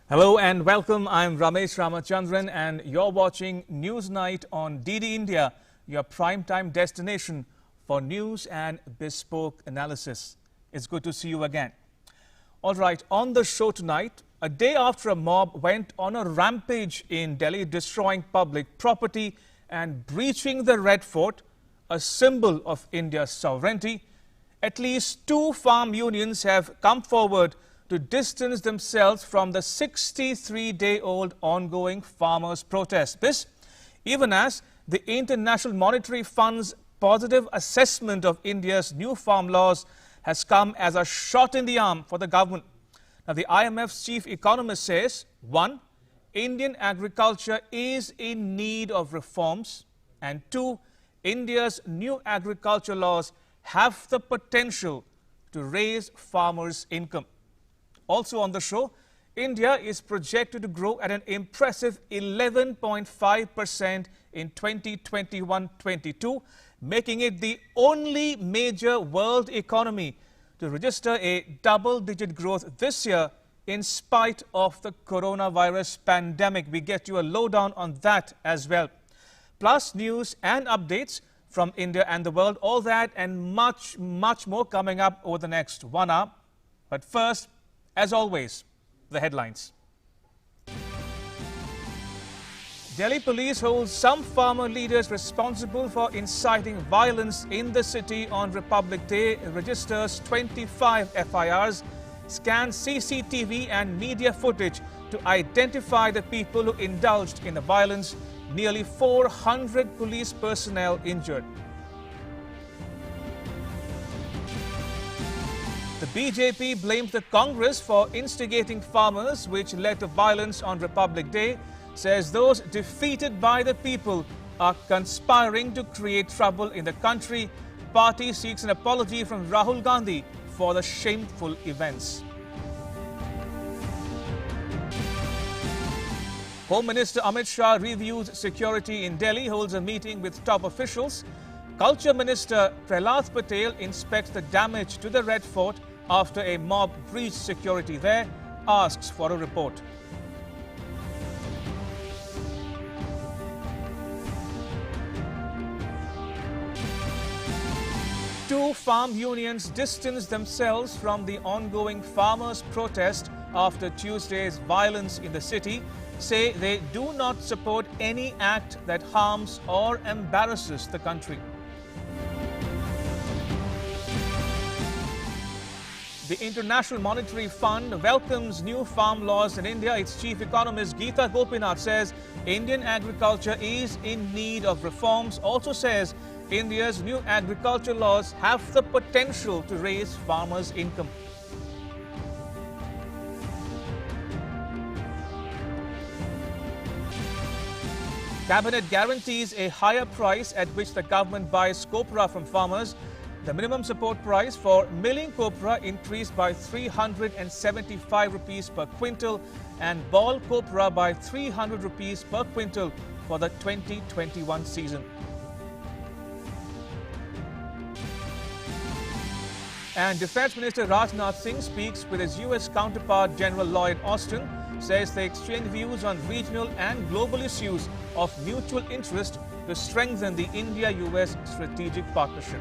Hello and welcome. I'm Ramesh Ramachandran and you're watching Newsnight on DD India, your primetime destination for news and bespoke analysis. It's good to see you again. All right, on the show tonight, a day after a mob went on a rampage in Delhi, destroying public property and breaching the Red Fort, a symbol of India's sovereignty, at least two farm unions have come forward to distance themselves from the 63-day-old ongoing farmers' protest. This, even as the International Monetary Fund's positive assessment of India's new farm laws has come as a shot in the arm for the government. Now, the IMF's chief economist says, 1. Indian agriculture is in need of reforms, and 2. India's new agriculture laws have the potential to raise farmers' income. Also on the show, India is projected to grow at an impressive 11.5% in 2021-22, making it the only major world economy to register a double-digit growth this year in spite of the coronavirus pandemic. We get you a lowdown on that as well. Plus news and updates from India and the world, all that and much more coming up over the next 1 hour. But first, as always, the headlines. Delhi police holds some farmer leaders responsible for inciting violence in the city on Republic Day, registers 25 FIRs, scans CCTV and media footage to identify the people who indulged in the violence, nearly 400 police personnel injured. The BJP blamed the Congress for instigating farmers, which led to violence on Republic Day, says those defeated by the people are conspiring to create trouble in the country. Party seeks an apology from Rahul Gandhi for the shameful events. Home Minister Amit Shah reviews security in Delhi, holds a meeting with top officials. Culture Minister Prahlad Patel inspects the damage to the Red Fort after a mob breached security there, asks for a report. Two farm unions distanced themselves from the ongoing farmers' protest after Tuesday's violence in the city, say they do not support any act that harms or embarrasses the country. The International Monetary Fund welcomes new farm laws in India. Its chief economist Geeta Gopinath says Indian agriculture is in need of reforms. Also says India's new agriculture laws have the potential to raise farmers' income. Cabinet guarantees a higher price at which the government buys copra from farmers. The minimum support price for milling copra increased by 375 rupees per quintal and ball copra by 300 rupees per quintal for the 2021 season. And Defense Minister Rajnath Singh speaks with his US counterpart General Lloyd Austin, says they exchange views on regional and global issues of mutual interest to strengthen the India-US strategic partnership.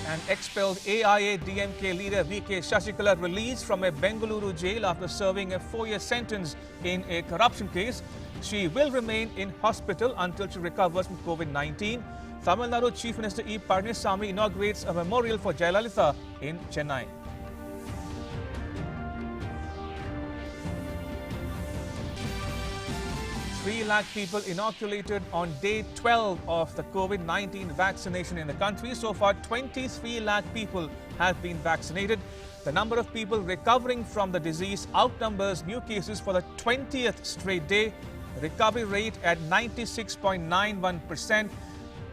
An expelled AIA-DMK leader VK Shashikala released from a Bengaluru jail after serving a 4-year sentence in a corruption case. She will remain in hospital until she recovers from COVID-19. Tamil Nadu Chief Minister E. Palaniswamy inaugurates a memorial for Jayalalitha in Chennai. Three lakh people inoculated on day 12 of the COVID-19 vaccination in the country. So far, 23 lakh people have been vaccinated. The number of people recovering from the disease outnumbers new cases for the 20th straight day. Recovery rate at 96.91%.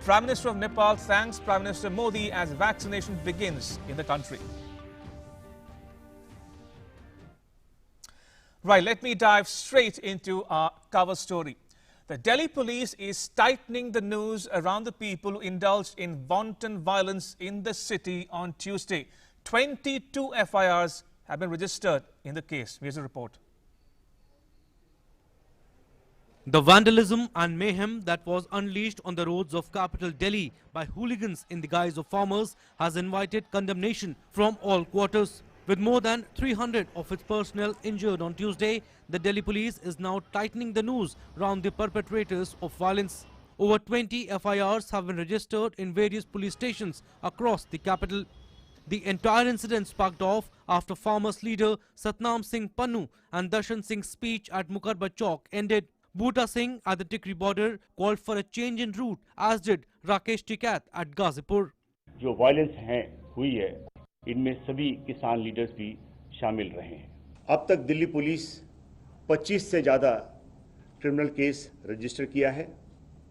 Prime Minister of Nepal thanks Prime Minister Modi as vaccination begins in the country. Right, let me dive straight into our cover story. The Delhi police is tightening the noose around the people who indulged in wanton violence in the city on Tuesday. 22 FIRs have been registered in the case. Here's a report. The vandalism and mayhem that was unleashed on the roads of capital Delhi by hooligans in the guise of farmers has invited condemnation from all quarters. With more than 300 of its personnel injured on Tuesday, the Delhi police is now tightening the noose round the perpetrators of violence. Over 20 FIRs have been registered in various police stations across the capital. The entire incident sparked off after farmers' leader Satnam Singh Pannu and Darshan Singh's speech at Mukarba Chowk ended. Bhuta Singh at the Tikri border called for a change in route, as did Rakesh Tikat at Ghazipur. जो violence हुई है, इनमें सभी किसान leaders भी शामिल रहे हैं। अब तक दिल्ली पुलिस 25 से ज़्यादा क्रिमिनल केस रजिस्टर किया है।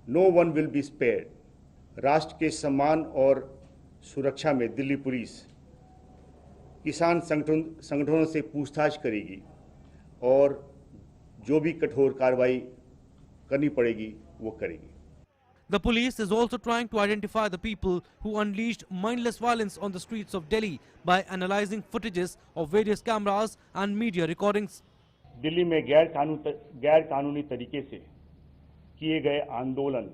No one will be spared. राष्ट्र के सम्मान और सुरक्षा में दिल्ली पुलिस किसान संगठनों से पूछताछ करेगी और जो भी कठोर कार्रवाई करनी पड़ेगी वो करेगी। The police is also trying to identify the people who unleashed mindless violence on the streets of Delhi by analyzing footages of various cameras and media recordings. Delhi में गैर कानूनी तरीके से किए गए आंदोलन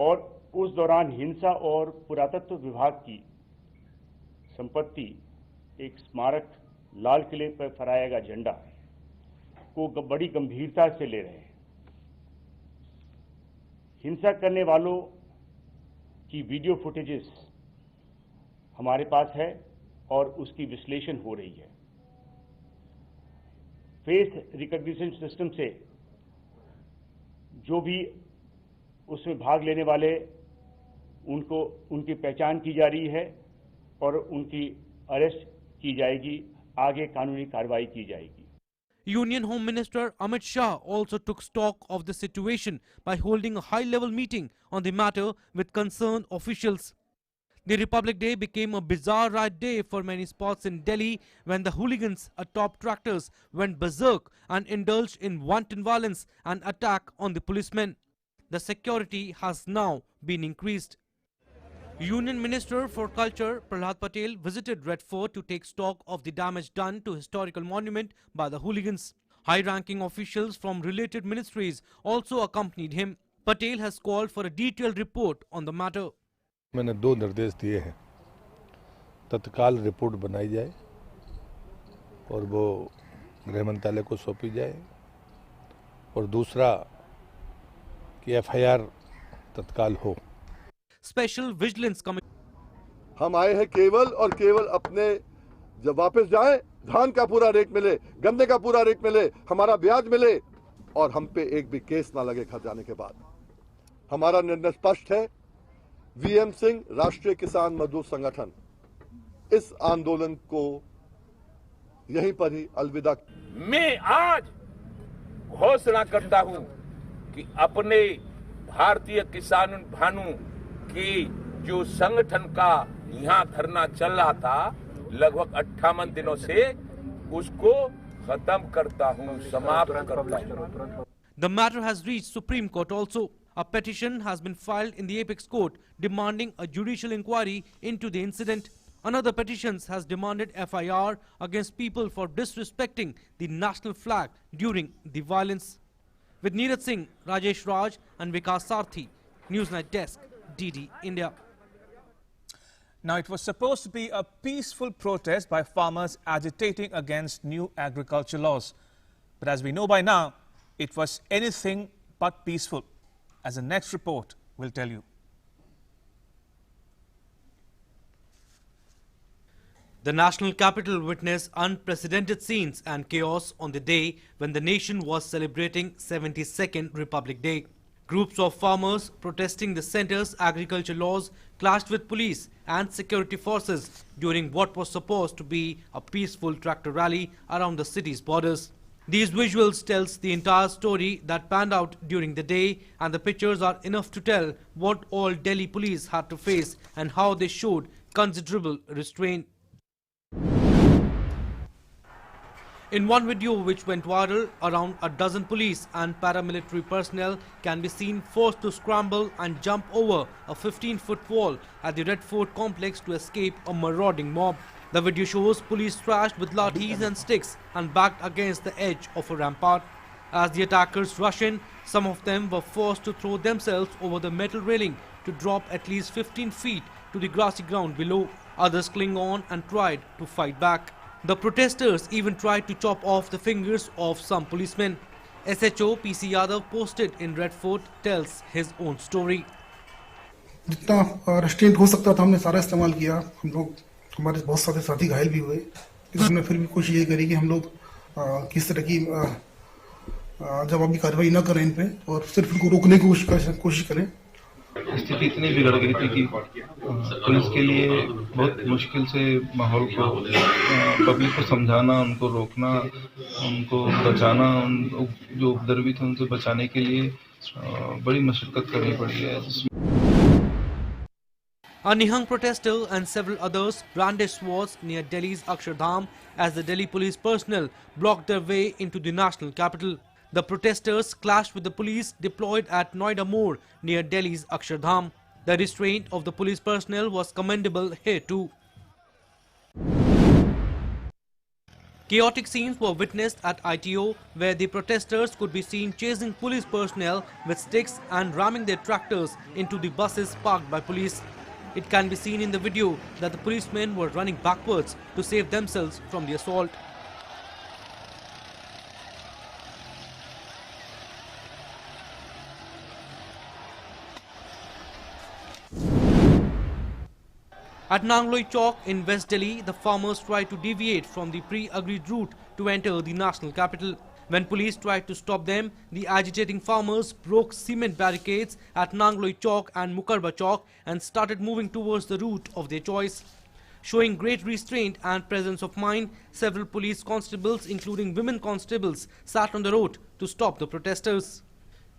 और उस दौरान हिंसा और पुरातत्व विभाग की संपत्ति, एक स्मारक, लाल किले पर फहराया गया झंडा को बड़ी गंभीरता से ले रहे हैं। हिंसा करने वालों की वीडियो फुटेजेस हमारे पास है और उसकी विश्लेषण हो रही है। फेस रिकॉग्निशन सिस्टम से जो भी उसमें भाग लेने वाले उनकी पहचान की जा रही है और उनकी अरेस्ट की जाएगी, आगे कानूनी कार्रवाई की जाएगी। Union Home Minister Amit Shah also took stock of the situation by holding a high-level meeting on the matter with concerned officials. The Republic Day became a bizarre riot day for many spots in Delhi when the hooligans atop tractors went berserk and indulged in wanton violence and attack on the policemen. The security has now been increased. Union Minister for Culture Prahlad Patel visited Red Fort to take stock of the damage done to historical monument by the hooligans. High-ranking officials from related ministries also accompanied him. Patel has called for a detailed report on the matter. मैंने 2 निर्देश दिए हैं। तत्काल report बनाई जाए और वो गृह मंत्रालय को सौंपी जाए और दूसरा कि FIR तत्काल हो। Special Vigilance Committee. हम आए हैं केवल और केवल अपने जब वापस जाएं धान का पूरा रेट मिले, गन्ने का पूरा रेट मिले, हमारा ब्याज मिले और हम पे एक भी केस ना लगे घर जाने के बाद। हमारा निर्णय स्पष्ट है। VM सिंह राष्ट्रीय किसान मजदूर संगठन इस आंदोलन को यहीं पर ही अलविदा। मैं आज घोषणा करता हूं कि अपने भारतीय किसान भानु की जो संगठन का यहाँ धरना चल रहा था लगभग 58 दिनों से, उसको खत्म करता हूँ, समाप्त करता हूँ। The matter has reached Supreme Court also. A petition has been filed in the Apex Court demanding a judicial inquiry into the incident. Another petition has demanded FIR against people for disrespecting the national flag during the violence. With Neeraj Singh, Rajesh Raj and Vikas Sarthi, Newsnight Desk, DD India. Now, it was supposed to be a peaceful protest by farmers agitating against new agriculture laws. But as we know by now, it was anything but peaceful, as the next report will tell you. The national capital witnessed unprecedented scenes and chaos on the day when the nation was celebrating 72nd Republic Day. Groups of farmers protesting the centre's agriculture laws clashed with police and security forces during what was supposed to be a peaceful tractor rally around the city's borders. These visuals tells the entire story that panned out during the day, and the pictures are enough to tell what all Delhi police had to face and how they showed considerable restraint. In one video which went viral, around a dozen police and paramilitary personnel can be seen forced to scramble and jump over a 15-foot wall at the Red Fort complex to escape a marauding mob. The video shows police thrashed with lathis and sticks and backed against the edge of a rampart. As the attackers rush in, some of them were forced to throw themselves over the metal railing to drop at least 15 feet to the grassy ground below. Others cling on and tried to fight back. The protesters even tried to chop off the fingers of some policemen. SHO PC Yadav posted in Red Fort tells his own story. जितना restaurant हो सकता था हमने सारा इस्तेमाल किया. हम लोग हमारे बहुत सारे साथी घायल भी हुए, लेकिन हमने फिर भी कोशिश ये करी कि हम लोग किस तरह की जवाबी कार्रवाई न करें इन पे और सिर्फ इनको रोकने की कोशिश करें. स्थिति इतनी बिगड़ गई थी कि पुलिस के लिए बहुत मुश्किल से माहौल को पब्लिक को समझाना, उनको रोकना, उनको बचाना, जो उपद्रवी थे उनसे बचाने के लिए बड़ी मशक्कत करनी पड़ी है. A Nihang protester and several others brandished swords near Delhi's Akshardham as the Delhi police personnel blocked their way into the national capital. The protesters clashed with the police deployed at Noida More near Delhi's Akshardham. The restraint of the police personnel was commendable here too. Chaotic scenes were witnessed at ITO, where the protesters could be seen chasing police personnel with sticks and ramming their tractors into the buses parked by police. It can be seen in the video that the policemen were running backwards to save themselves from the assault. At Nangloi Chowk in West Delhi, the farmers tried to deviate from the pre-agreed route to enter the national capital. When police tried to stop them, the agitating farmers broke cement barricades at Nangloi Chowk and Mukarba Chowk and started moving towards the route of their choice. Showing great restraint and presence of mind, several police constables, including women constables, sat on the road to stop the protesters.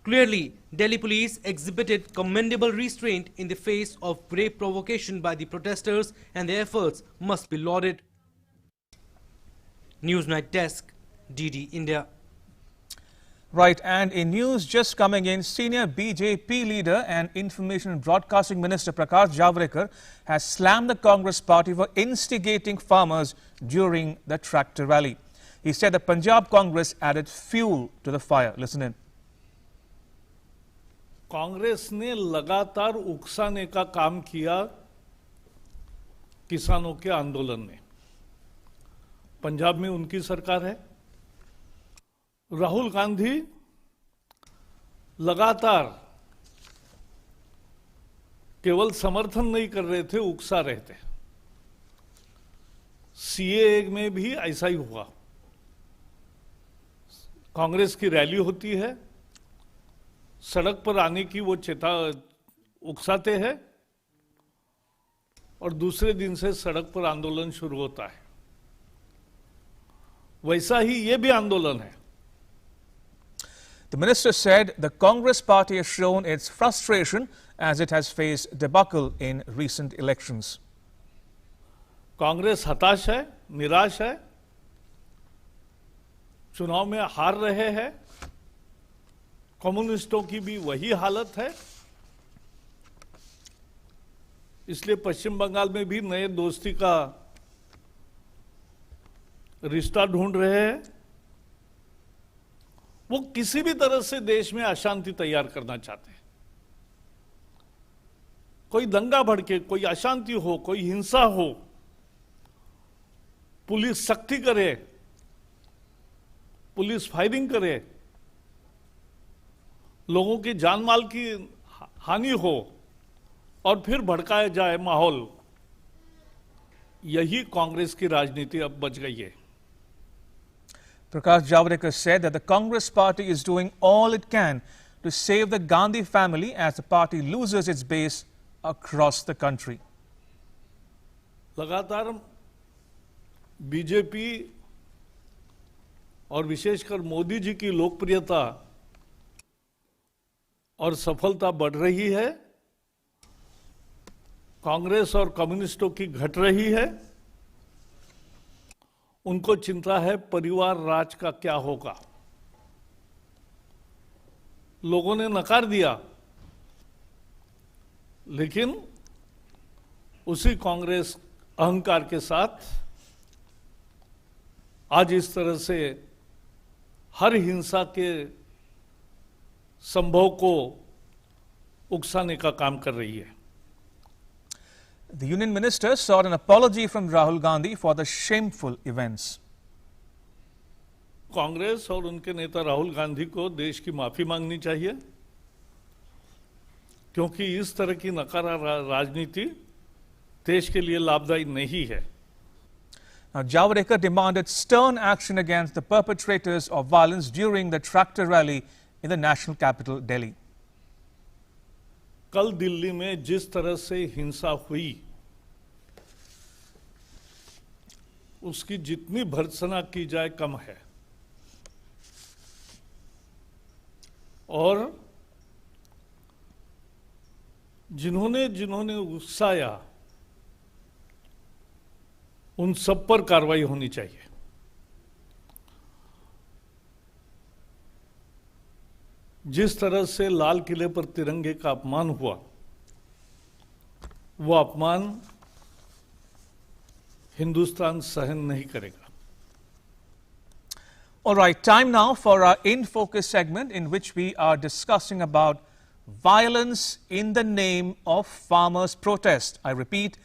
Clearly, Delhi police exhibited commendable restraint in the face of brave provocation by the protesters, and their efforts must be lauded. Newsnight Desk, DD India. Right, and in news just coming in, senior BJP leader and Information and Broadcasting Minister Prakash Javadekar has slammed the Congress party for instigating farmers during the tractor rally. He said the Punjab Congress added fuel to the fire. Listen in. Congress ने लगातार उकसाने का काम किया किसानों के आंदोलन में. पंजाब में उनकी सरकार है. राहुल गांधी लगातार केवल समर्थन नहीं कर रहे थे, उकसा रहे थे. सीएए में भी ऐसा ही हुआ. कांग्रेस की रैली होती है, सड़क पर आने की वो उकसाते हैं और दूसरे दिन से सड़क पर आंदोलन शुरू होता है. वैसा ही ये भी आंदोलन है. The minister said the Congress party has shown its frustration as it has faced debacle in recent elections. Congress हताश है, निराश है, चुनाव में हार रहे हैं. कम्युनिस्टों की भी वही हालत है. इसलिए पश्चिम बंगाल में भी नए दोस्ती का रिश्ता ढूंढ रहे हैं. वो किसी भी तरह से देश में अशांति तैयार करना चाहते हैं. कोई दंगा भड़के, कोई अशांति हो, कोई हिंसा हो, पुलिस सख्ती करे, पुलिस फायरिंग करे, लोगों की जान माल की हानि हो और फिर भड़काया जाए माहौल. यही कांग्रेस की राजनीति अब बच गई है. Prakash Javadekar said that the Congress party is doing all it can to save the Gandhi family as the party loses its base across the country. लगातार बीजेपी और विशेषकर मोदी जी की लोकप्रियता और सफलता बढ़ रही है. कांग्रेस और कम्युनिस्टों की घट रही है उनको चिंता है परिवार राज का क्या होगा। लोगों ने नकार दिया, लेकिन उसी कांग्रेस अहंकार के साथ आज इस तरह से हर हिंसा के संभव को उकसाने का काम कर रही है। The union minister sought an apology from Rahul Gandhi for the shameful events. Congress और उनके नेता राहुल गांधी को देश की माफी मांगनी चाहिए, क्योंकि इस तरह की नकारा राजनीति देश के लिए लाभदायी नहीं है। Now, Javadekar demanded stern action against the perpetrators of violence during the tractor rally in the national capital, Delhi. कल दिल्ली में जिस तरह से हिंसा हुई, उसकी जितनी भर्त्सना की जाए कम है। और जिन्होंने उकसाया, उन सब पर कार्रवाई होनी चाहिए। जिस तरह से लाल किले पर तिरंगे का अपमान हुआ, वो अपमान हिंदुस्तान सहन नहीं करेगा। All right, time now for our In Focus segment, in which we are discussing about violence in the name of farmers' protest. I repeat,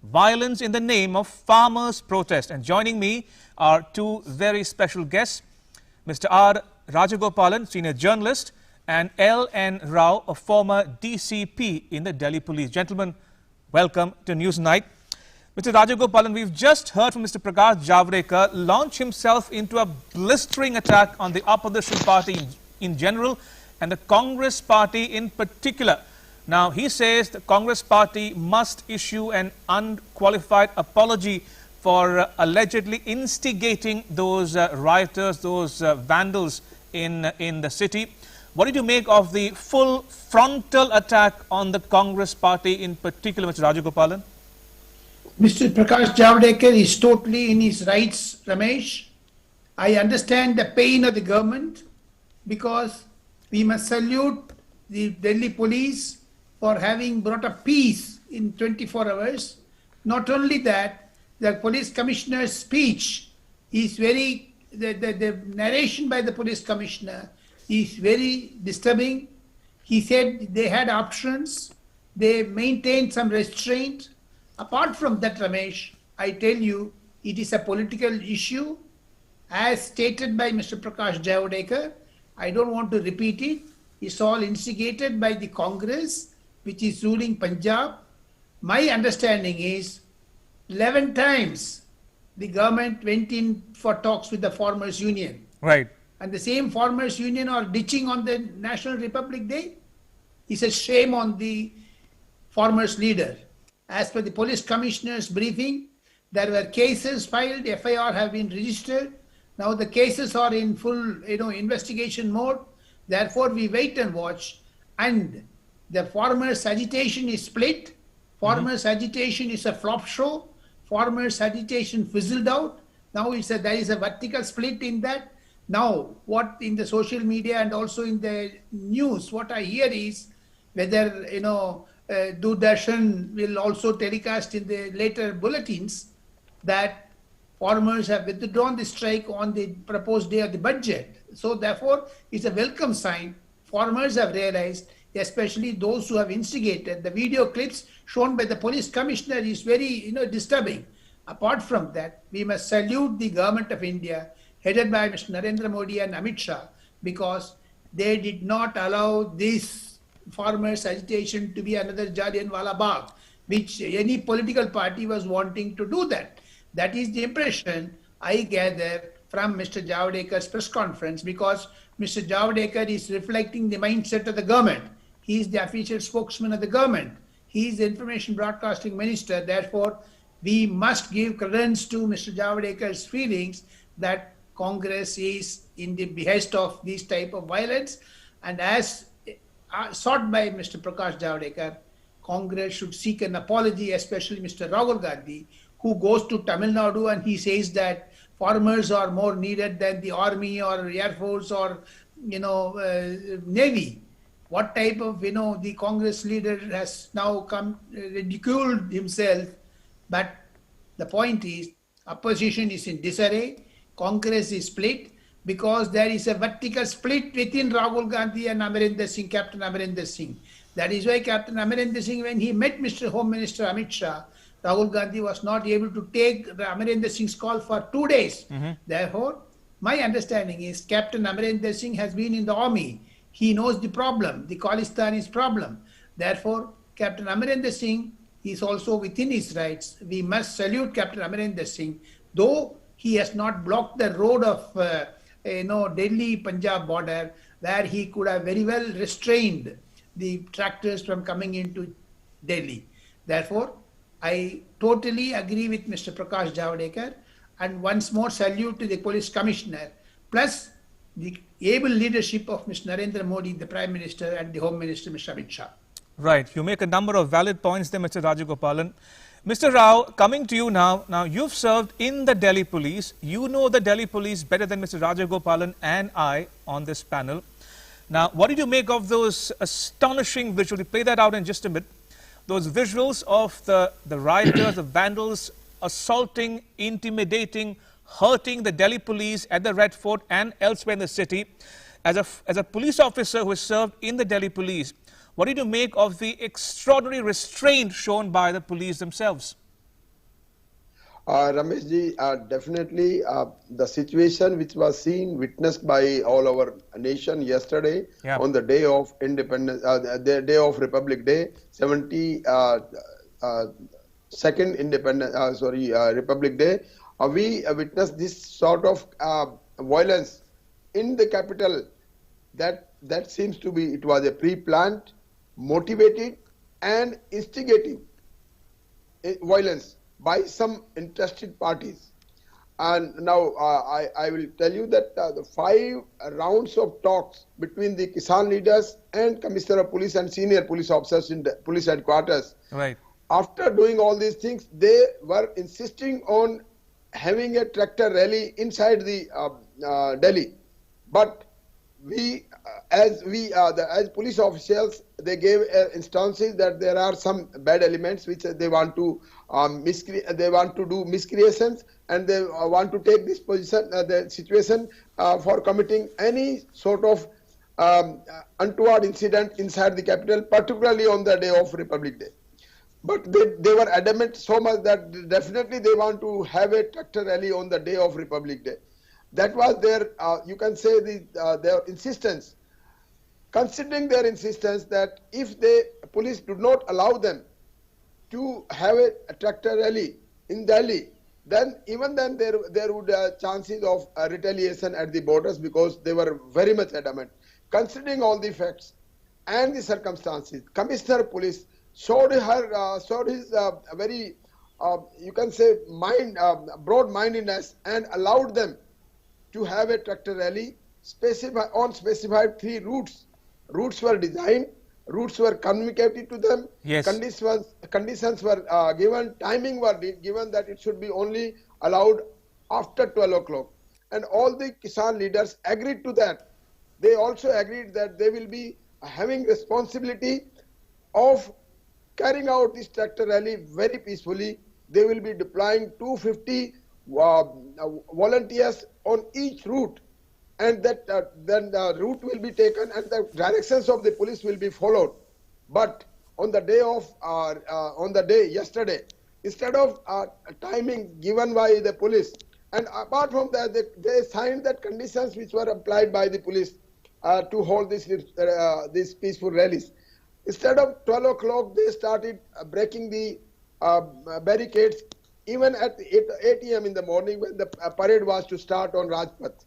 violence in the name of farmers' protest. And joining me are two very special guests, Mr. R. Rajagopalan, senior journalist, and L.N. Rao, a former DCP in the Delhi Police. Gentlemen, welcome to Newsnight. Mr. Rajagopalan, we've just heard from Mr. Prakash Javadekar launch himself into a blistering attack on the opposition party in general and the Congress party in particular. Now, he says the Congress party must issue an unqualified apology for allegedly instigating those rioters, those vandals in the city. What did you make of the full frontal attack on the Congress party in particular, Mr. Rajagopalan? Mr. Prakash Javadekar is totally in his rights, Ramesh. I understand the pain of the government, because we must salute the Delhi police for having brought a peace in 24 hours. Not only that, the police commissioner's speech is very, the narration by the police commissioner is very disturbing. He said they had options, they maintained some restraint. Apart from that, Ramesh, I tell you, it is a political issue. As stated by Mr. Prakash Javadekar, I don't want to repeat it. It's all instigated by the Congress, which is ruling Punjab. My understanding is 11 times the government went in for talks with the Farmers Union. Right. And the same Farmers Union are ditching on the National Republic Day. It's a shame on the farmers' leader. As per the police commissioner's briefing, there were cases filed, FIR have been registered. Now the cases are in full, investigation mode. Therefore, we wait and watch. And the farmers' agitation is split. Farmers' agitation is a flop show. Farmers' agitation fizzled out. Now there is a vertical split in that. Now, what in the social media and also in the news, what I hear is whether, Doordarshan will also telecast in the later bulletins that farmers have withdrawn the strike on the proposed day of the budget. So therefore, it's a welcome sign. Farmers have realized, especially those who have instigated. The video clips shown by the police commissioner is very, disturbing. Apart from that, we must salute the government of India, headed by Mr. Narendra Modi and Amit Shah, because they did not allow this farmers' agitation to be another Jallianwala Bagh, which any political party was wanting to do that. That is the impression I gather from Mr. Javadekar's press conference, because Mr. Javadekar is reflecting the mindset of the government. He is the official spokesman of the government. He is the information broadcasting minister. Therefore, we must give credence to Mr. Javadekar's feelings that Congress is in the behest of this type of violence. And as sought by Mr. Prakash Javadekar, Congress should seek an apology, especially Mr. Rahul Gandhi, who goes to Tamil Nadu and he says that farmers are more needed than the army or air force or navy. What type of the Congress leader has now come ridiculed himself. But the point is, opposition is in disarray. Congress is split because there is a vertical split within Rahul Gandhi and Amarinder Singh, Captain Amarinder Singh. That is why Captain Amarinder Singh, when he met Mr. Home Minister Amit Shah, Rahul Gandhi was not able to take Amarinder Singh's call for 2 days. Therefore, my understanding is Captain Amarinder Singh has been in the army. He knows the problem, the Khalistanis problem. Therefore, Captain Amarinder Singh is also within his rights. We must salute Captain Amarinder Singh, though he has not blocked the road of Delhi-Punjab border, where he could have very well restrained the tractors from coming into Delhi. Therefore, I totally agree with Mr. Prakash Javadekar, and once more salute to the police commissioner, plus the able leadership of Mr. Narendra Modi, the Prime Minister, and the Home Minister, Mr. Amit Shah. Right. You make a number of valid points there, Mr. Rajagopalan. Mr. Rao, coming to you now. Now, you've served in the Delhi police. You know the Delhi police better than Mr. Rajagopalan and I on this panel. Now, what did you make of those astonishing visuals? We'll play that out in just a minute. Those visuals of the rioters, the vandals, assaulting, intimidating, hurting the Delhi police at the Red Fort and elsewhere in the city. As a police officer who has served in the Delhi police, what did you make of the extraordinary restraint shown by the police themselves? Rameshji, definitely the situation which was witnessed by all our nation yesterday on the day of independence, the day of Republic Day, 72nd Independence, Republic Day, we witnessed this sort of violence in the capital. That seems to be, it was a pre-planned, motivated and instigating violence by some interested parties. And now I will tell you that the 5 rounds of talks between the Kisan leaders and Commissioner of Police and senior police officers in the police headquarters. Right. After doing all these things, they were insisting on having a tractor rally inside the Delhi. But as police officials, they gave instances that there are some bad elements which they want to do miscreations, and they want to take this position, the situation for committing any sort of untoward incident inside the capital, particularly on the day of Republic Day. But they were adamant so much that definitely they want to have a tractor rally on the day of Republic Day. That was their, you can say, their insistence. Considering their insistence that if the police do not allow them to have a tractor rally in Delhi, then even then there would be chances of retaliation at the borders, because they were very much adamant. Considering all the facts and the circumstances, Commissioner of Police showed his very, you can say, broad-mindedness and allowed them to have a tractor rally on specified 3 routes. Routes were designed, routes were communicated to them, yes. Conditions were given, timing were given that it should be only allowed after 12 o'clock. And all the Kisan leaders agreed to that. They also agreed that they will be having responsibility of carrying out this tractor rally very peacefully. They will be deploying 250 volunteers on each route, and that then the route will be taken and the directions of the police will be followed. But on the day yesterday, instead of timing given by the police, and apart from that, they signed that conditions which were applied by the police to hold these peaceful rallies. Instead of 12 o'clock, they started breaking the barricades even at 8 a.m. in the morning when the parade was to start on Rajpath.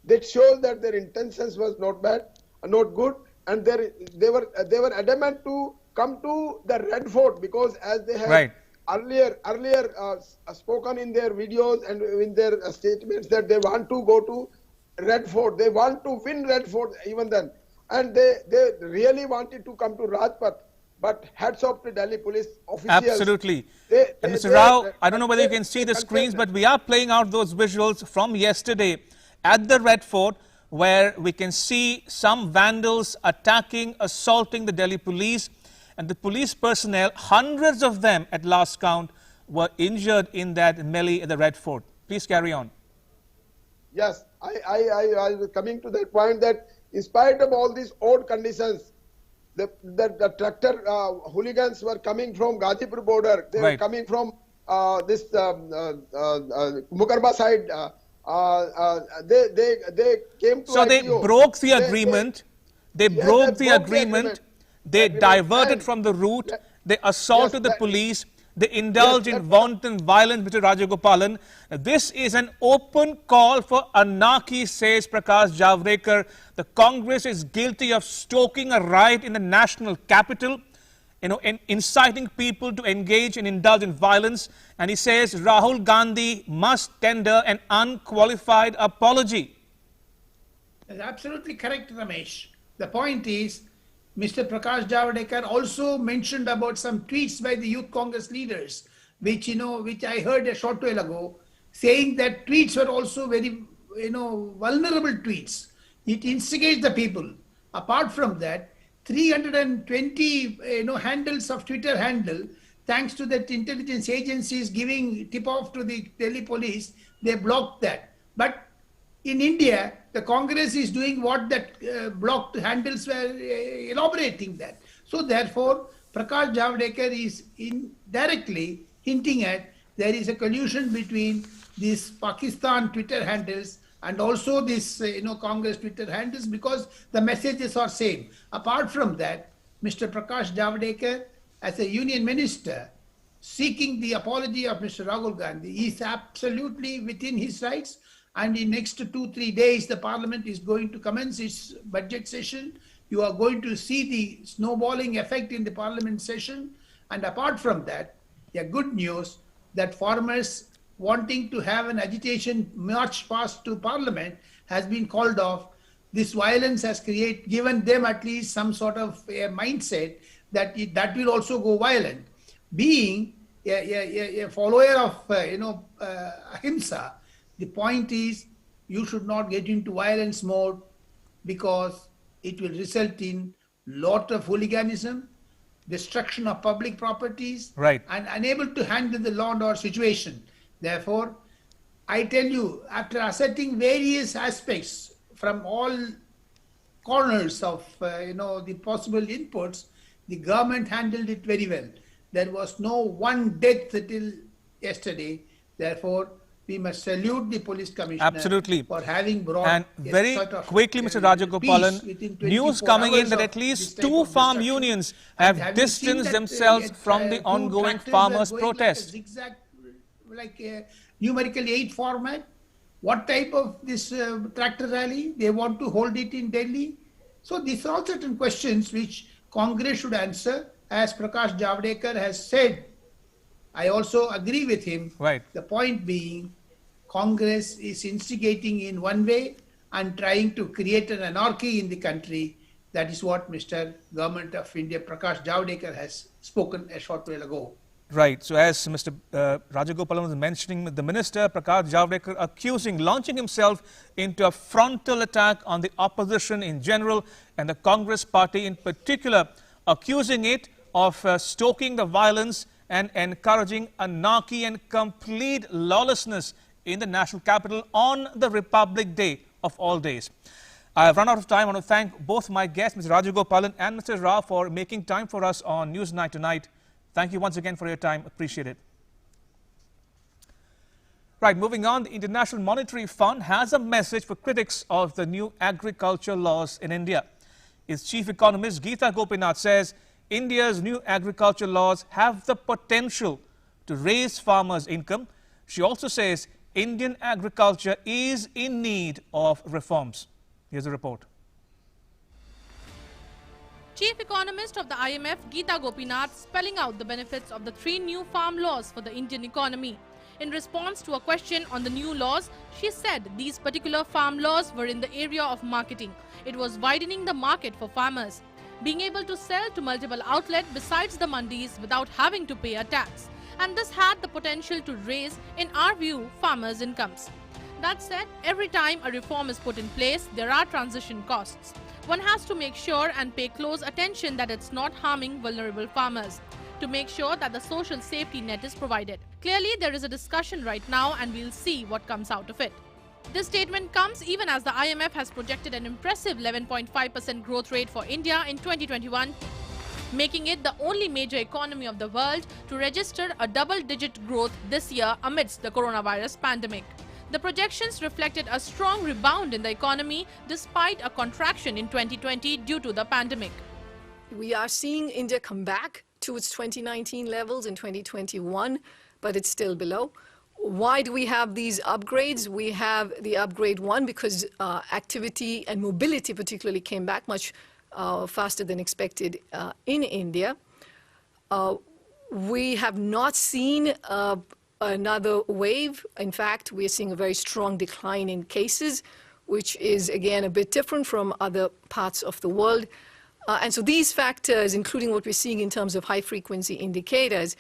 That shows that their intentions was not bad, not good, and they were adamant to come to the Red Fort, because as they had earlier spoken in their videos and in their statements that they want to go to Red Fort, they want to win Red Fort even then, and they really wanted to come to Rajpath. But hats off to Delhi police officials. Absolutely. And Mr. Rao, I don't know whether you can see the screens, but we are playing out those visuals from yesterday at the Red Fort, where we can see some vandals attacking, assaulting the Delhi police. And the police personnel, hundreds of them at last count, were injured in that melee at the Red Fort. Please carry on. Yes, I was coming to that point that in spite of all these odd conditions, the tractor hooligans were coming from Ghazipur border. They were coming from this Mukarba side. They came to. So they broke the agreement. They broke the agreement. They diverted from the route. They assaulted the police. They indulge in wanton violence, Mr. Rajagopalan. This is an open call for anarchy, says Prakash Javadekar. The Congress is guilty of stoking a riot in the national capital, inciting people to engage and indulge in violence. And he says Rahul Gandhi must tender an unqualified apology. That's absolutely correct, Ramesh. The point is, Mr. Prakash Javadekar also mentioned about some tweets by the Youth Congress leaders, which I heard a short while ago, saying that tweets were also very, vulnerable tweets. It instigates the people. Apart from that, 320, handles of Twitter handle, thanks to that intelligence agencies giving tip-off to the Delhi police, they blocked that. But in India, the Congress is doing what that blocked handles were elaborating that. So therefore, Prakash Javadekar is indirectly hinting at there is a collusion between these Pakistan Twitter handles and also this Congress Twitter handles, because the messages are same. Apart from that, Mr. Prakash Javadekar, as a union minister, seeking the apology of Mr. Rahul Gandhi, is absolutely within his rights. And in next 2-3 days, the parliament is going to commence its budget session. You are going to see the snowballing effect in the parliament session. And apart from that, a good news that farmers wanting to have an agitation march past to parliament has been called off. This violence has given them at least some sort of a mindset that that will also go violent. Being a follower of ahimsa, the point is, you should not get into violence mode, because it will result in lot of hooliganism, destruction of public properties, and unable to handle the law and order situation. Therefore, I tell you, after asserting various aspects from all corners of the possible inputs, the government handled it very well. There was no one death till yesterday. Therefore, we must salute the police commissioner for having brought and very quickly, Mr. Rajagopalan, news coming in that at least 2 farm unions have distanced themselves from the ongoing farmers' protest. Like a numerically 8 format. What type of this tractor rally? They want to hold it in Delhi. So these are all certain questions which Congress should answer. As Prakash Javadekar has said, I also agree with him. The point being, Congress is instigating in one way and trying to create an anarchy in the country. That is what Mr. Government of India, Prakash Javadekar, has spoken a short while ago. Right. So as Mr. Rajagopalan was mentioning, the Minister Prakash Javadekar launching himself into a frontal attack on the opposition in general and the Congress party in particular, accusing it of stoking the violence and encouraging anarchy and complete lawlessness in the national capital on the Republic Day of all days. I have run out of time. I want to thank both my guests, Mr. Rajagopalan and Mr. Rao, for making time for us on Newsnight tonight. Thank you once again for your time. Appreciate it. Right, moving on, the International Monetary Fund has a message for critics of the new agriculture laws in India. Its chief economist, Geeta Gopinath, says India's new agriculture laws have the potential to raise farmers' income. She also says Indian agriculture is in need of reforms. Here's a report. Chief Economist of the IMF, Geeta Gopinath, spelling out the benefits of the 3 new farm laws for the Indian economy. In response to a question on the new laws, she said these particular farm laws were in the area of marketing. It was widening the market for farmers. being able to sell to multiple outlets besides the mandis without having to pay a tax. And this had the potential to raise, in our view, farmers' incomes. That said, every time a reform is put in place, there are transition costs. One has to make sure and pay close attention that it's not harming vulnerable farmers, to make sure that the social safety net is provided. Clearly, there is a discussion right now and we'll see what comes out of it. This statement comes even as the IMF has projected an impressive 11.5% growth rate for India in 2021, making it the only major economy of the world to register a double-digit growth this year amidst the coronavirus pandemic. The projections reflected a strong rebound in the economy despite a contraction in 2020 due to the pandemic. We are seeing India come back to its 2019 levels in 2021, but it's still below. Why do we have these upgrades? We have the upgrade one because activity and mobility particularly came back much faster than expected in India. We have not seen another wave. In fact, we are seeing a very strong decline in cases, which is again a bit different from other parts of the world. And so these factors, including what we're seeing in terms of high-frequency indicators,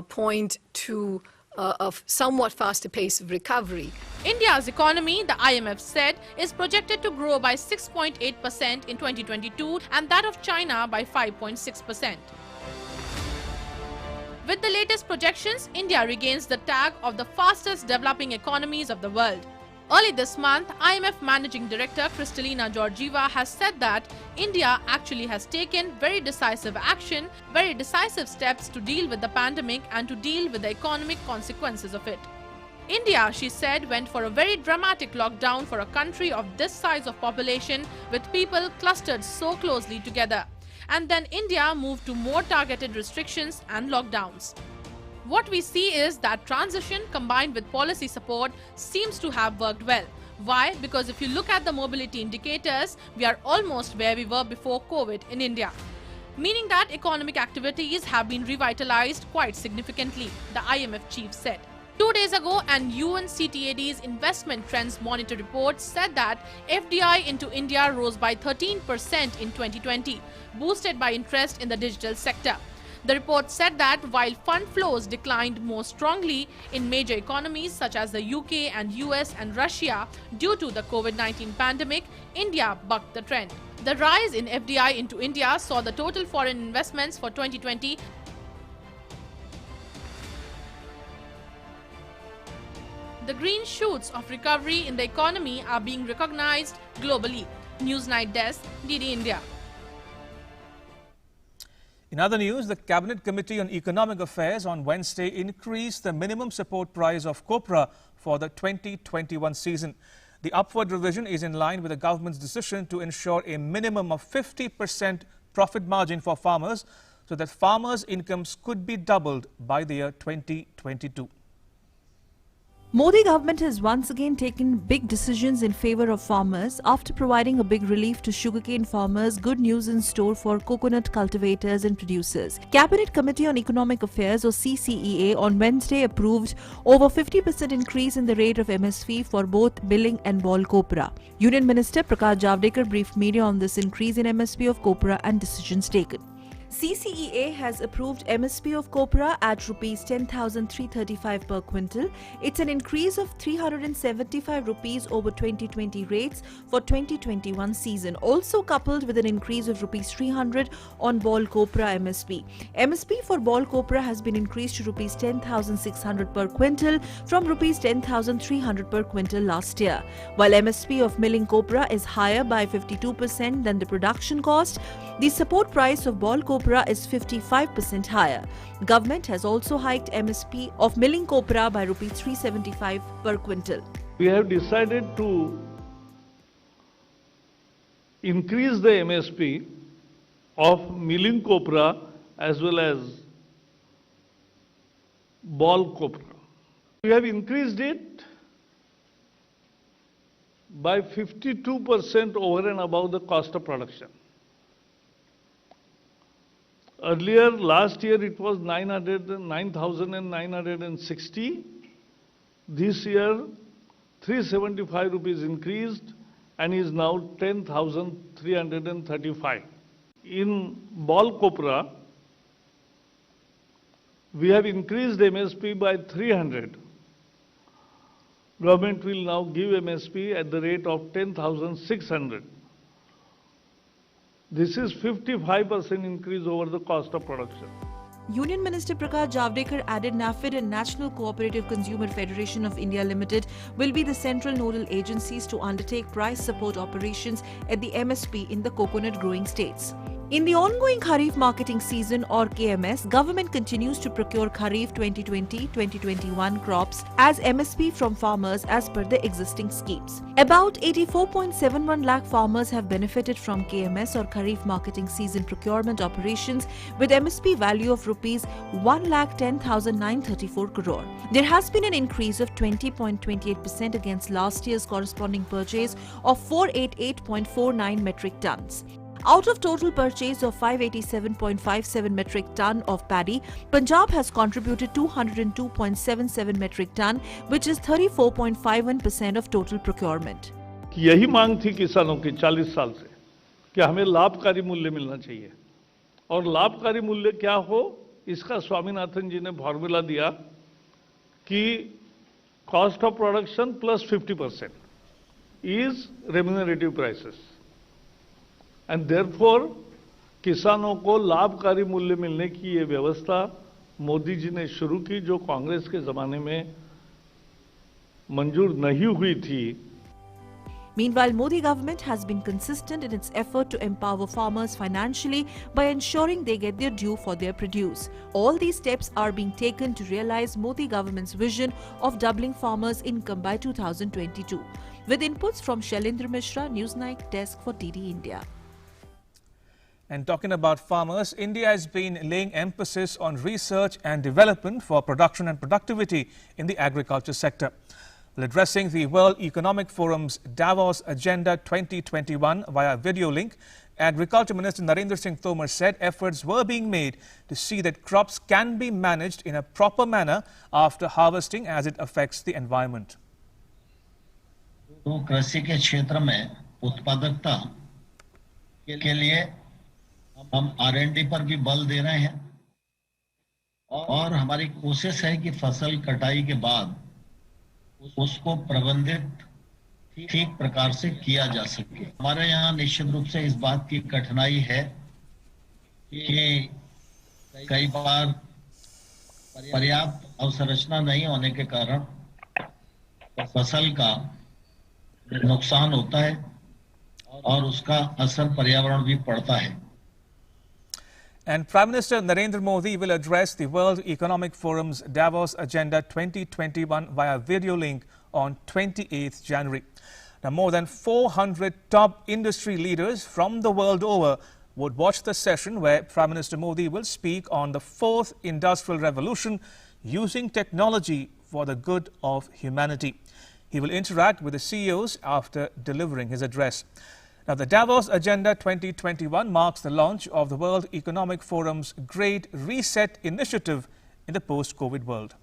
point to a somewhat faster pace of recovery. India's economy, the IMF said, is projected to grow by 6.8% in 2022 and that of China by 5.6%. With the latest projections, India regains the tag of the fastest developing economies of the world. Early this month, IMF Managing Director Kristalina Georgieva has said that India actually has taken very decisive action, very decisive steps to deal with the pandemic and to deal with the economic consequences of it. India, she said, went for a very dramatic lockdown for a country of this size of population with people clustered so closely together. And then India moved to more targeted restrictions and lockdowns. What we see is that transition combined with policy support seems to have worked well. Why? Because if you look at the mobility indicators, we are almost where we were before COVID in India. Meaning that economic activities have been revitalized quite significantly, the IMF chief said. 2 days ago, an UNCTAD's Investment Trends Monitor report said that FDI into India rose by 13% in 2020, boosted by interest in the digital sector. The report said that while fund flows declined more strongly in major economies such as the UK and US and Russia due to the COVID-19 pandemic, India bucked the trend. The rise in FDI into India saw the total foreign investments for 2020 The green shoots of recovery in the economy are being recognized globally. Newsnight Desk, DD India. In other news, the Cabinet Committee on Economic Affairs on Wednesday increased the minimum support price of copra for the 2021 season. The upward revision is in line with the government's decision to ensure a minimum of 50% profit margin for farmers so that farmers' incomes could be doubled by the year 2022. Modi government has once again taken big decisions in favor of farmers after providing a big relief to sugarcane farmers. Good news in store for coconut cultivators and producers. Cabinet Committee on Economic Affairs or CCEA on Wednesday approved over 50% increase in the rate of MSP for both milling and ball copra. Union Minister Prakash Javadekar briefed media on this increase in MSP of copra and decisions taken. CCEA has approved MSP of copra at Rs 10,335 per quintal. It's an increase of 375 rupees over 2020 rates for 2021 season, also coupled with an increase of Rs 300 on ball copra MSP. MSP for ball copra has been increased to Rs 10,600 per quintal from Rs 10,300 per quintal last year. While MSP of milling copra is higher by 52% than the production cost, the support price of ball copra is 55% higher. Government has also hiked MSP of milling copra by Rs 375 per quintal. We have decided to increase the MSP of milling copra as well as ball copra. We have increased it by 52% over and above the cost of production. Earlier, last year, it was 9,960. This year, 375 rupees increased and is now 10,335. in ball copra, we have increased MSP by 300. Government will now give MSP at the rate of 10,600. This is 55% increase over the cost of production. Union Minister Prakash Javadekar added NAFED and National Cooperative Consumer Federation of India Limited will be the central nodal agencies to undertake price support operations at the MSP in the coconut growing states. In the ongoing Kharif marketing season or KMS, government continues to procure Kharif 2020-2021 crops as MSP from farmers as per the existing schemes. About 84.71 lakh farmers have benefited from KMS or Kharif marketing season procurement operations with MSP value of rupees 1,10,934 crore. There has been an increase of 20.28% against last year's corresponding purchase of 488.49 metric tons. Out of total purchase of 587.57 metric ton of paddy, Punjab has contributed 202.77 metric ton, which is 34.51% of total procurement. यही मांग थी किसानों की 40 साल से कि हमें लाभकारी मूल्य मिलना चाहिए और लाभकारी मूल्य क्या हो इसका स्वामीनाथन जी ने फॉर्मूला दिया कि cost of production plus 50% is remunerative prices and therefore किसानों को लाभकारी मूल्य मिलने की ये व्यवस्था मोदी जी ने शुरू की जो कांग्रेस के जमाने में मंजूर नहीं हुई थी. Meanwhile, Modi government has been consistent in its effort to empower farmers financially by ensuring they get their due for their produce. All these steps are being taken to realize Modi government's vision of doubling farmers' income by 2022. With inputs from Shailendra Mishra, Newsnight Desk for DD India. And talking about farmers, India has been laying emphasis on research and development for production and productivity in the agriculture sector. While addressing the World Economic Forum's Davos Agenda 2021 via video link, Agriculture Minister Narendra Singh Tomar said efforts were being made to see that crops can be managed in a proper manner after harvesting as it affects the environment. तो कृषि के क्षेत्र में उत्पादकता के लिए हम R&D पर भी बल दे रहे हैं और हमारी कोशिश है कि फसल कटाई के बाद उसको प्रबंधित ठीक प्रकार से किया जा सके. हमारे यहाँ निश्चित रूप से इस बात की कठिनाई है कि कई बार पर्याप्त अवसंरचना नहीं होने के कारण फसल का नुकसान होता है और उसका असर पर्यावरण भी पड़ता है. And Prime Minister Narendra Modi will address the World Economic Forum's Davos Agenda 2021 via video link on 28th January. Now, more than 400 top industry leaders from the world over would watch the session where Prime Minister Modi will speak on the fourth industrial revolution using technology for the good of humanity. He will interact with the CEOs after delivering his address. Now, the Davos Agenda 2021 marks the launch of the World Economic Forum's Great Reset initiative in the post-COVID world.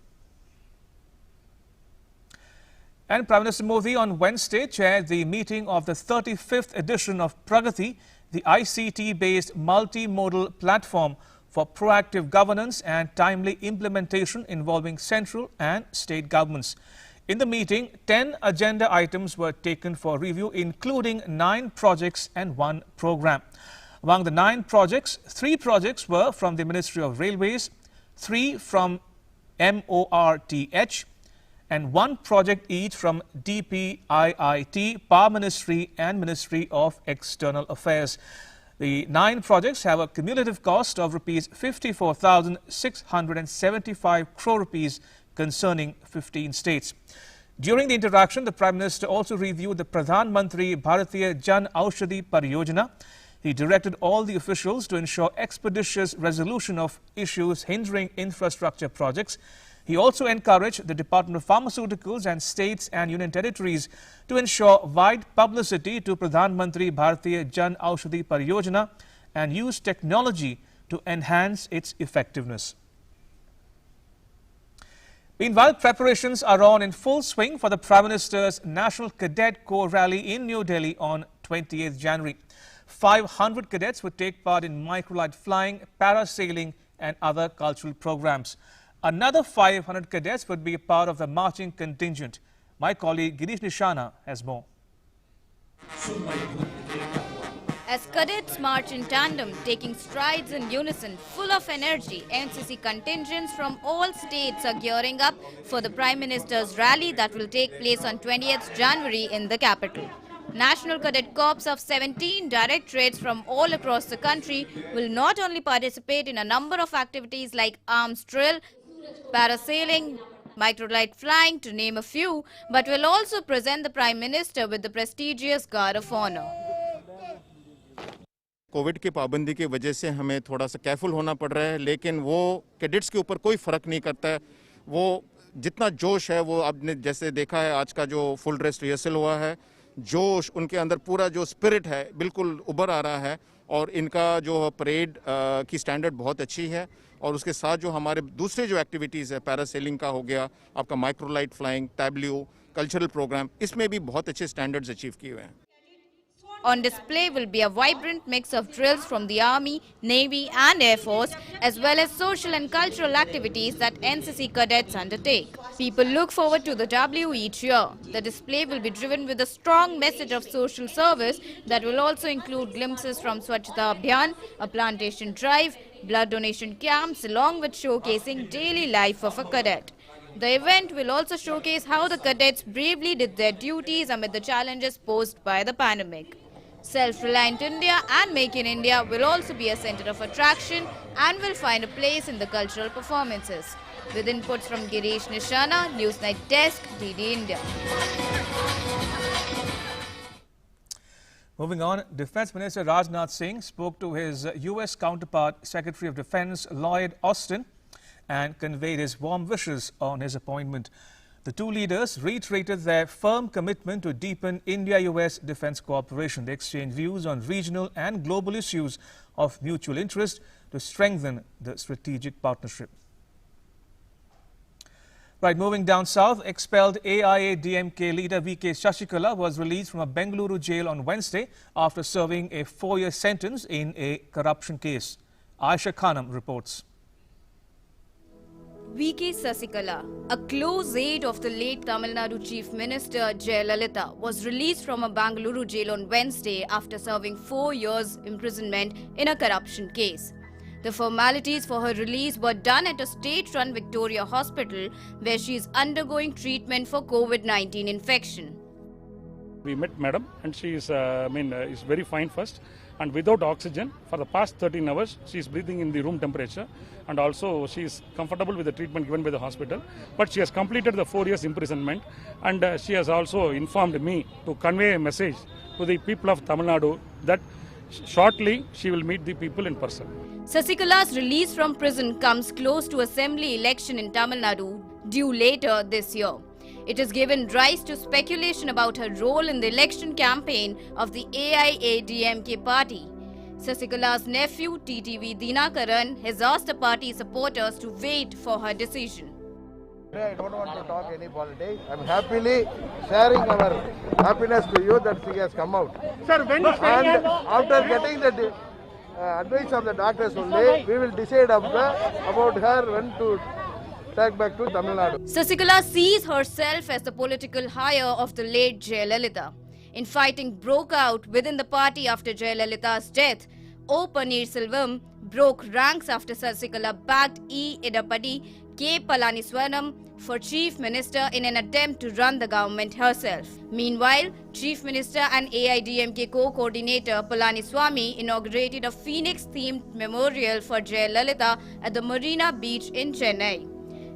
And Prime Minister Modi on Wednesday chaired the meeting of the 35th edition of Pragati, the ICT-based multimodal platform for proactive governance and timely implementation involving central and state governments. In the meeting, 10 agenda items were taken for review, including 9 projects and 1 program. Among the 9 projects, 3 projects were from the Ministry of Railways, 3 from MORTH, and 1 project each from DPIIT, Power Ministry and Ministry of External Affairs. The 9 projects have a cumulative cost of rupees 54,675 crore rupees concerning 15 states. During the interaction, the Prime Minister also reviewed the Pradhan Mantri Bharatiya Jan Aushadhi Pariyojana. He directed all the officials to ensure expeditious resolution of issues hindering infrastructure projects. He also encouraged the Department of Pharmaceuticals and states and union territories to ensure wide publicity to Pradhan Mantri Bharatiya Jan Aushadhi Pariyojana and use technology to enhance its effectiveness. Meanwhile, preparations are on in full swing for the Prime Minister's National Cadet Corps rally in New Delhi on 28th January. 500 cadets would take part in microlight flying, parasailing and other cultural programs. Another 500 cadets would be a part of the marching contingent. My colleague Girish Nishana has more. As cadets march in tandem, taking strides in unison, full of energy, NCC contingents from all states are gearing up for the Prime Minister's rally that will take place on 20th January in the capital. National Cadet Corps of 17 directorates from all across the country will not only participate in a number of activities like arms drill, parasailing, microlight flying, to name a few, but will also present the Prime Minister with the prestigious Guard of Honor. Covid की पाबंदी की वजह से हमें थोड़ा सा careful होना पड़ रहा है, लेकिन वो कैडेट्स के ऊपर कोई फ़र्क नहीं करता है। वो जितना जोश है, वो आपने जैसे देखा है आज का जो फुल ड्रेस रिहर्सल हुआ है, जोश उनके अंदर पूरा जो स्पिरिट है बिल्कुल उभर आ रहा है। और इनका जो परेड की स्टैंडर्ड बहुत अच्छी है। और उसके साथ जो हमारे दूसरे जो एक्टिविटीज़ है, पैरासेलिंग का हो गया, आपका microlight flying, tableau, cultural programme, इसमें भी बहुत अच्छे स्टैंडर्ड्स अचीव किए हुए हैं। On display will be a vibrant mix of drills from the Army, Navy and Air Force, as well as social and cultural activities that NCC cadets undertake. People look forward to the W each year. The display will be driven with a strong message of social service that will also include glimpses from Swachhata Abhiyan, a plantation drive, blood donation camps, along with showcasing daily life of a cadet. The event will also showcase how the cadets bravely did their duties amid the challenges posed by the pandemic. Self-Reliant India and Make in India will also be a centre of attraction and will find a place in the cultural performances. With inputs from Girish Nishana, Newsnight Desk, DD India. Moving on, Defence Minister Rajnath Singh spoke to his US counterpart, Secretary of Defence Lloyd Austin, and conveyed his warm wishes on his appointment. The two leaders reiterated their firm commitment to deepen India-US defence cooperation. They exchanged views on regional and global issues of mutual interest to strengthen the strategic partnership. Right, moving down south, expelled AIA-DMK leader VK Shashikala was released from a Bengaluru jail on Wednesday after serving a 4-year sentence in a corruption case. Aisha Khanam reports. VK Sasikala, a close aide of the late Tamil Nadu Chief Minister Jayalalitha, was released from a Bengaluru jail on Wednesday after serving 4 years imprisonment in a corruption case. The formalities for her release were done at a state-run Victoria hospital where she is undergoing treatment for COVID-19 infection. We met Madam and she is, is very fine first. And without oxygen, for the past 13 hours, she is breathing in the room temperature, and also she is comfortable with the treatment given by the hospital. But she has completed the 4 years imprisonment, and she has also informed me to convey a message to the people of Tamil Nadu that shortly she will meet the people in person. Sasikala's release from prison comes close to assembly election in Tamil Nadu due later this year. It has given rise to speculation about her role in the election campaign of the AIA-DMK party. Sasikala's nephew, TTV Dinakaran, has asked the party supporters to wait for her decision. I don't want to talk any politics. I'm happily sharing our happiness to you that she has come out. Sir, when and after getting the advice of the doctors only, we will decide about her when to take back to Tamil Nadu. Sasikala sees herself as the political hire of the late Jayalalitha. Infighting broke out within the party after Jayalalitha's death. O. Paneerselvam broke ranks after Sasikala backed E. Edapadi K. Palaniswaram for Chief Minister in an attempt to run the government herself. Meanwhile, Chief Minister and AIDMK co-coordinator Palaniswamy inaugurated a Phoenix-themed memorial for Jayalalitha at the Marina Beach in Chennai.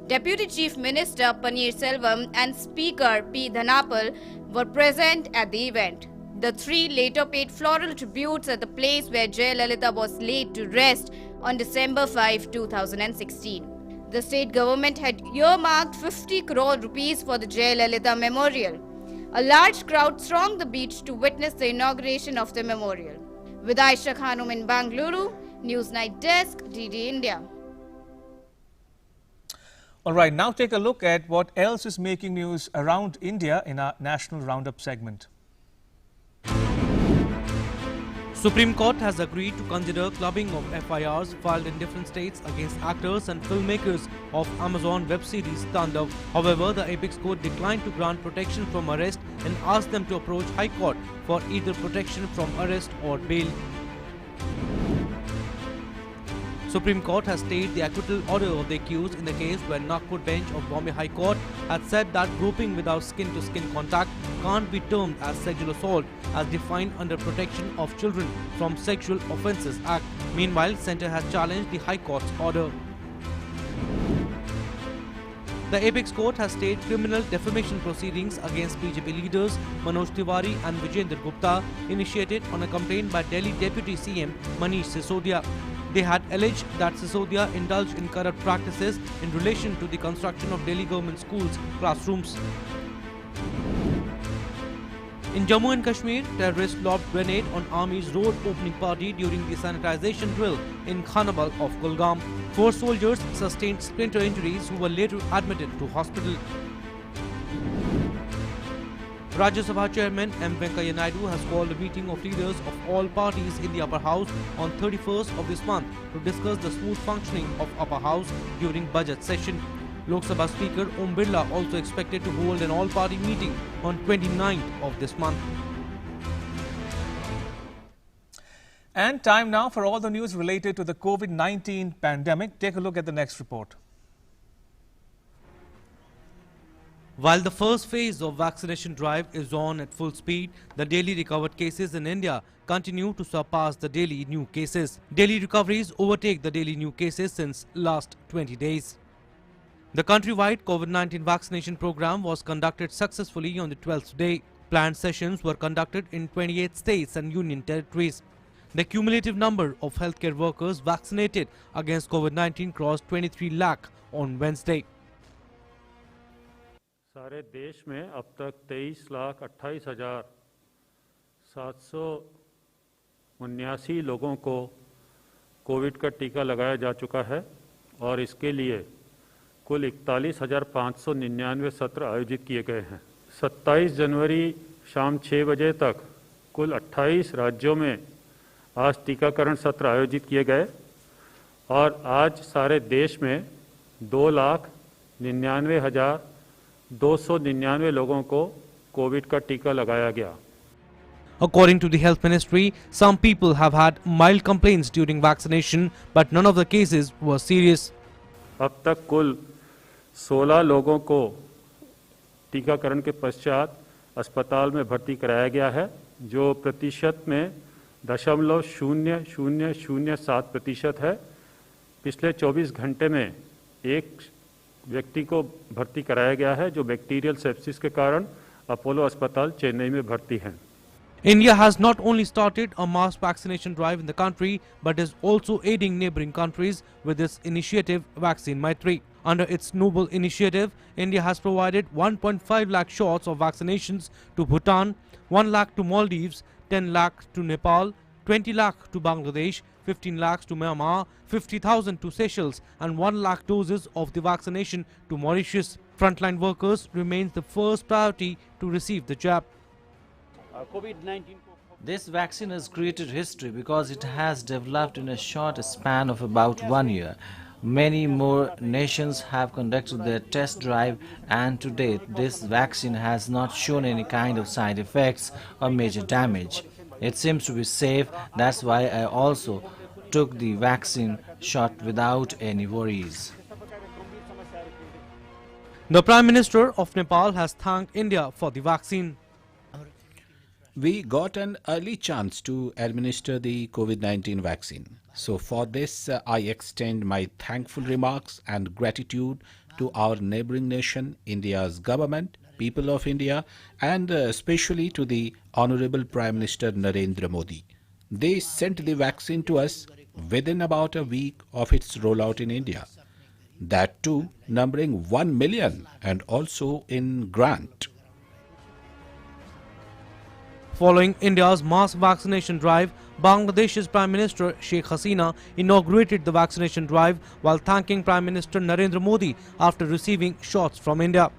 Deputy Chief Minister Paneerselvam and Speaker P. Dhanapal were present at the event. The three later paid floral tributes at the place where Jayalalitha was laid to rest on December 5, 2016. The state government had earmarked 50 crore rupees for the Jayalalitha Memorial. A large crowd thronged the beach to witness the inauguration of the memorial. With Aisha Khanum in Bengaluru, Newsnight Desk, DD India. All right, now take a look at what else is making news around India in our National Roundup segment. Supreme Court has agreed to consider clubbing of FIRs filed in different states against actors and filmmakers of Amazon web series Tandav. However, the Apex Court declined to grant protection from arrest and asked them to approach High Court for either protection from arrest or bail. Supreme Court has stayed the acquittal order of the accused in the case where Nagpur bench of Bombay High Court had said that groping without skin-to-skin contact can't be termed as sexual assault as defined under Protection of Children from Sexual Offences Act. Meanwhile, Centre has challenged the High Court's order. The Apex Court has stayed criminal defamation proceedings against BJP leaders Manoj Tiwari and Vijayendra Gupta initiated on a complaint by Delhi Deputy CM Manish Sisodia. They had alleged that Sisodia indulged in corrupt practices in relation to the construction of Delhi government schools' classrooms. In Jammu and Kashmir, terrorists lobbed grenade on Army's road opening party during the sanitization drill in Khanabal of Kulgam. 4 soldiers sustained splinter injuries who were later admitted to hospital. Rajya Sabha Chairman M. Venkaiah Naidu has called a meeting of leaders of all parties in the upper house on 31st of this month to discuss the smooth functioning of upper house during budget session. Lok Sabha Speaker Om Birla also expected to hold an all-party meeting on 29th of this month. And time now for all the news related to the COVID-19 pandemic. Take a look at the next report. While the first phase of vaccination drive is on at full speed, the daily recovered cases in India continue to surpass the daily new cases. Daily recoveries overtake the daily new cases since last 20 days. The countrywide COVID-19 vaccination program was conducted successfully on the 12th day. Planned sessions were conducted in 28 states and union territories. The cumulative number of healthcare workers vaccinated against COVID-19 crossed 23 lakh on Wednesday. सारे देश में अब तक 23,28,779 लोगों को Covid का टीका लगाया जा चुका है और इसके लिए कुल 41,599 सत्र आयोजित किए गए हैं। 27 जनवरी शाम 6 बजे तक कुल 28 राज्यों में आज टीकाकरण सत्र आयोजित किए गए और आज सारे देश में 2,99,299 लोगों को कोविड का टीका लगाया गया। According to the Health Ministry, some people have had mild complaints during vaccination, but none of the cases were serious. अब तक कुल 16 लोगों को टीकाकरण के पश्चात अस्पताल में भर्ती कराया गया है, जो प्रतिशत में 0.0007% है। पिछले 24 घंटे में एक व्यक्ति को भर्ती कराया गया है, जो बैक्टीरियल सेप्सिस के कारण अपोलो अस्पताल चेन्नई में भर्ती हैं। India has not only started a mass vaccination drive in the country, but is also aiding neighboring countries with its initiative Vaccine Maitri. Under its noble initiative, India has provided 1.5 lakh shots of vaccinations to Bhutan, 1 lakh to Maldives, 10 lakh to Nepal, 20 lakh to Bangladesh, 15 lakhs to Myanmar, 50,000 to Seychelles, and 1 lakh doses of the vaccination to Mauritius. Frontline workers remains the first priority to receive the jab. This vaccine has created history because it has developed in a short span of about 1 year. Many more nations have conducted their test drive, and to date this vaccine has not shown any kind of side effects or major damage. It seems to be safe. That's why I also took the vaccine shot without any worries. The Prime Minister of Nepal has thanked India for the vaccine. We got an early chance to administer the COVID-19 vaccine. So for this, I extend my thankful remarks and gratitude to our neighboring nation, India's government, people of India, and especially to the Honorable Prime Minister Narendra Modi. They sent the vaccine to us within about a week of its rollout in India. That too numbering 1 million and also in grant. Following India's mass vaccination drive, Bangladesh's Prime Minister Sheikh Hasina inaugurated the vaccination drive while thanking Prime Minister Narendra Modi after receiving shots from India.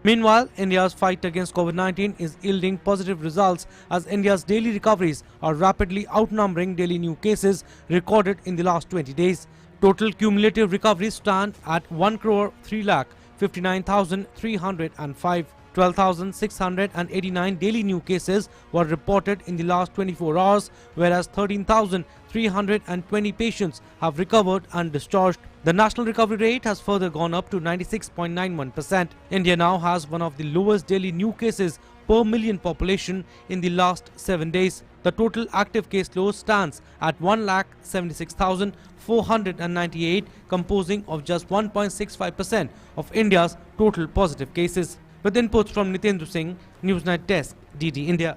Meanwhile, India's fight against COVID-19 is yielding positive results as India's daily recoveries are rapidly outnumbering daily new cases recorded in the last 20 days. Total cumulative recoveries stand at 1,03,59,305. 12,689 daily new cases were reported in the last 24 hours, whereas 13,320 patients have recovered and discharged. The national recovery rate has further gone up to 96.91%. India now has one of the lowest daily new cases per million population in the last 7 days. The total active case load stands at 1,76,498, composing of just 1.65% of India's total positive cases. With inputs from Nitendra Singh, Newsnight Desk, DD India.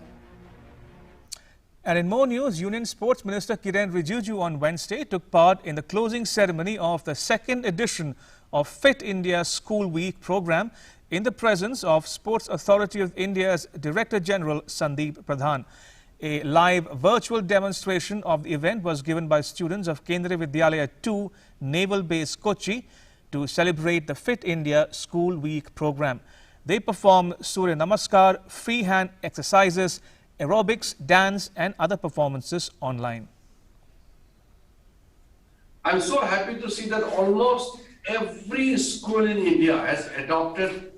And in more news, Union Sports Minister Kiren Rijiju on Wednesday took part in the closing ceremony of the second edition of Fit India School Week program in the presence of Sports Authority of India's Director General Sandeep Pradhan. A live virtual demonstration of the event was given by students of Kendriya Vidyalaya 2 Naval Base Kochi to celebrate the Fit India School Week program. They perform Surya Namaskar, freehand exercises, aerobics, dance and other performances online. I'm so happy to see that almost every school in India has adopted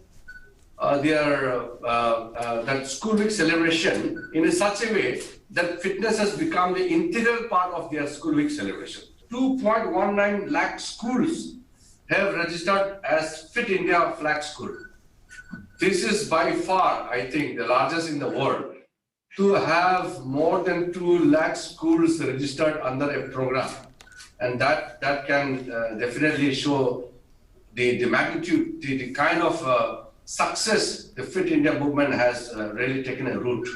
that school week celebration in such a way that fitness has become the integral part of their school week celebration. 2.19 lakh schools have registered as Fit India Flag School. This is by far, I think, the largest in the world to have more than 2 lakh schools registered under a program. And that can definitely show the magnitude, the kind of success the Fit India movement has really taken a root.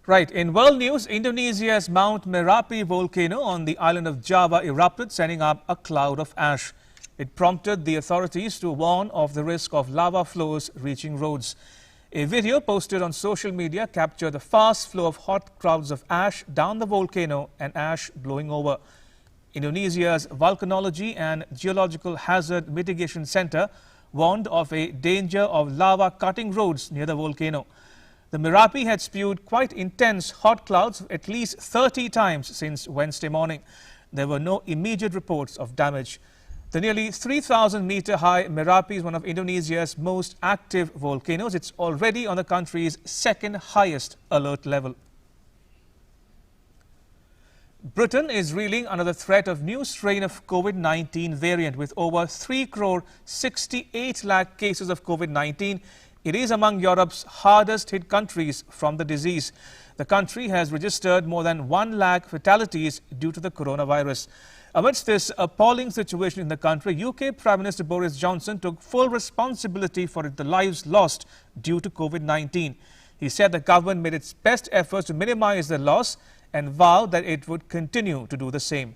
Right. In world news, Indonesia's Mount Merapi volcano on the island of Java erupted, sending up a cloud of ash. It prompted the authorities to warn of the risk of lava flows reaching roads. A video posted on social media captured the fast flow of hot clouds of ash down the volcano and ash blowing over. Indonesia's Volcanology and Geological Hazard Mitigation Center warned of a danger of lava cutting roads near the volcano. The Merapi had spewed quite intense hot clouds at least 30 times since Wednesday morning. There were no immediate reports of damage. The nearly 3,000-meter high Merapi is one of Indonesia's most active volcanoes. It's already on the country's second highest alert level. Britain is reeling under the threat of new strain of COVID-19 variant with over 3.68 lakh cases of COVID-19. It is among Europe's hardest hit countries from the disease. The country has registered more than 1 lakh fatalities due to the coronavirus. Amidst this appalling situation in the country, UK Prime Minister Boris Johnson took full responsibility for the lives lost due to COVID-19. He said the government made its best efforts to minimize the loss and vowed that it would continue to do the same.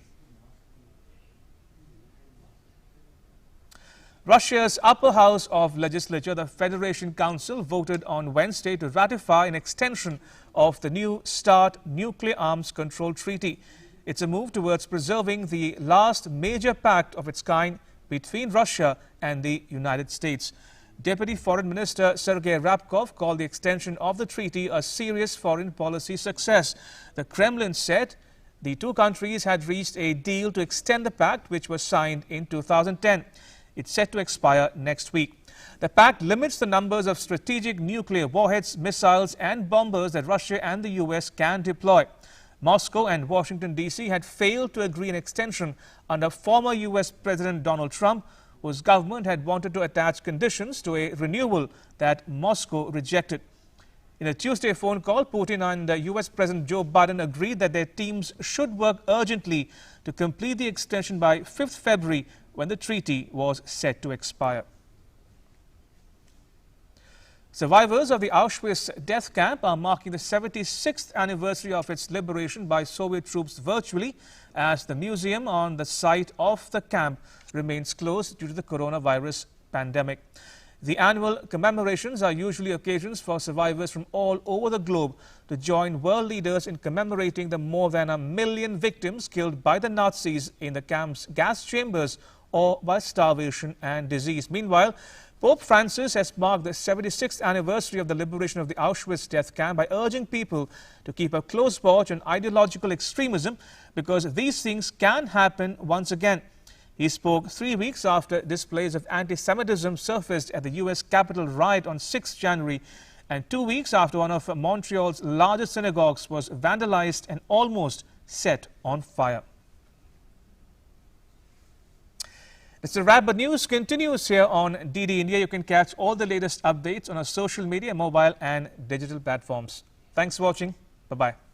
Russia's upper house of legislature, the Federation Council, voted on Wednesday to ratify an extension of the New START nuclear arms control treaty. It's a move towards preserving the last major pact of its kind between Russia and the United States. Deputy Foreign Minister Sergei Ryabkov called the extension of the treaty a serious foreign policy success. The Kremlin said the two countries had reached a deal to extend the pact, which was signed in 2010. It's set to expire next week. The pact limits the numbers of strategic nuclear warheads, missiles and bombers that Russia and the US can deploy. Moscow and Washington, D.C. had failed to agree an extension under former US President Donald Trump, whose government had wanted to attach conditions to a renewal that Moscow rejected. In a Tuesday phone call, Putin and US President Joe Biden agreed that their teams should work urgently to complete the extension by 5th February, when the treaty was set to expire. Survivors of the Auschwitz death camp are marking the 76th anniversary of its liberation by Soviet troops virtually, as the museum on the site of the camp remains closed due to the coronavirus pandemic. The annual commemorations are usually occasions for survivors from all over the globe to join world leaders in commemorating the more than 1 million victims killed by the Nazis in the camp's gas chambers or by starvation and disease. Meanwhile, Pope Francis has marked the 76th anniversary of the liberation of the Auschwitz death camp by urging people to keep a close watch on ideological extremism because these things can happen once again. He spoke 3 weeks after displays of anti-Semitism surfaced at the US Capitol riot on 6 January and 2 weeks after one of Montreal's largest synagogues was vandalized and almost set on fire. It's a wrap, but news continues here on DD India. You can catch all the latest updates on our social media, mobile and digital platforms. Thanks for watching. Bye-bye.